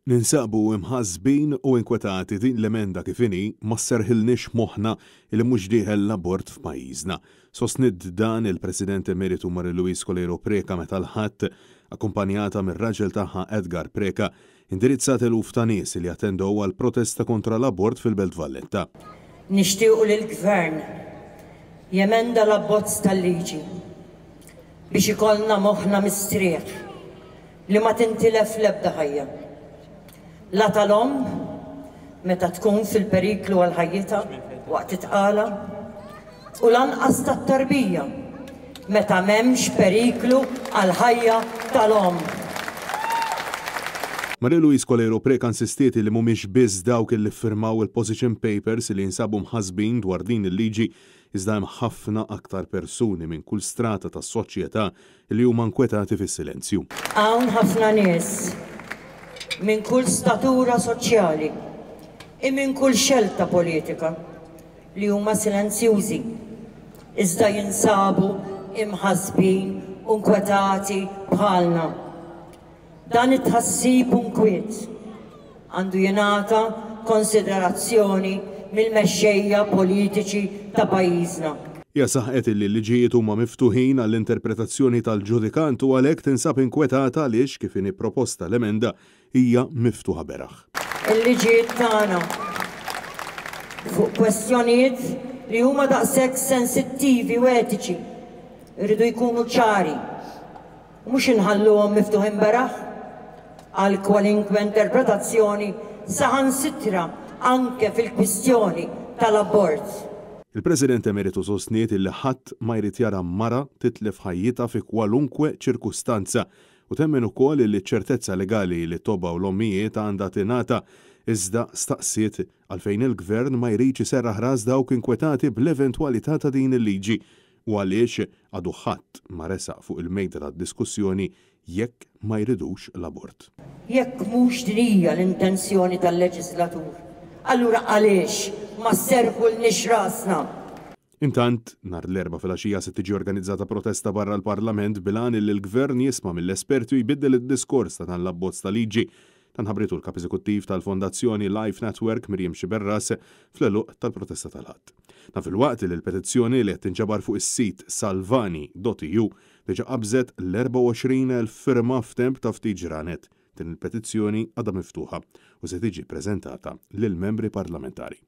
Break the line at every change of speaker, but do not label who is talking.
Ninsabu imħasbin u inkwetati din l-emenda kif inhi ma sserħilniex moħħna li mhux dieħel l-abort f'pajjiżna. Sostnid dan il-President Emeritu Marie-Louise Colero Preca meta l-ħadd akkumpanjata mir-raġel tagħha Edgar Preca indirizzat eluf ta' nies li attendew għal protesta kontra l-abort fil-Belt Valletta.
Nixtiequ lill-Gvern jemenda l-abbozz tal-liġi biex ikollna moħħna mistrieħ li ma tintilef l-ebda ħajja. La tal-om meta tkun fil-periklu għal ħajjita waqt itqala u lanqas tat-tarbija meta m'hemmx periklu għal ħajja tal-om.
Marie-Louise Colero Preca insistiet li mhumiex biss dawk li ffirmaw il-position papers li jinsabu mħasbin dwar din il-liġi iżda hemm ħafna aktar persuni minn kull strata tas-soċjetà li huma nkwetati fis-silenzju.
Hawn ħafna nies minn kull statura soċjali minn kull xelta politika li huma silenzjużi iżda jinsabu imħasbin u nkwetati bħalna. Dan it-tħassib u nkwiet għandu jingħata konsiderazzjoni mill-mexxejja politiċi ta' pajjiżna.
Hija saħqet li l-liġijiet huma miftuħin għall-interpretazzjoni tal-ġudikant u għalhekk tinsab inkwetata għaliex kif inhi proposta l-emenda hija miftuħa beraħ.
Il-liġijiet tagħna fuq kwestjonijiet li huma daqshekk sensittivi u etiċi irridu jkunu ċari u mhux inħalluhom miftuħin beraħ għal kwalinkwe interpretazzjoni saħansitra anke fil-kwistjoni tal-abort.
Il-President Emeritu sostniet li ħadd ma jrid jara mara titlef ħajjitha fi kwalunkwe ċirkustanza u temmen ukoll li ċ-ċertezza legali li tobba u l-ommijiet għandha tingħata iżda staqsiet għalfejn il-Gvern ma jridx iserraħ ras dawk inkwetati bl-eventwalità ta' din il-liġi u għaliex għadu ħadd ma resaq fuq il-mejda tad-diskussjoni jekk ma jridux l-abort.
Jekk mhux din hija l-intenzjoni tal-leġislatur, allura għaliex ma sserħulniex rasna.
Intant, nhar l-erba' filgħaxija se tiġi organizzata protesta barra l-Parlament bilan li l-Gvern jisma' mill-esperti jbiddel id-diskors ta' dan l-abbozz ta' liġi tanħabritu l-kap eżekuttiv tal-Fondazzjoni Life Network Miriam Xiberras fl-eluq tal-protesta tal-ħadd. Naf il-waqt li l-petizzjoni li qed tinġabar fuq is-sit salvani.eu diġà qabżet l-24,000 firma f'temp ta' ftit ġranet. Din il-petizzjoni għadha miftuħa u se tiġi ppreżentata lill-membri parlamentari.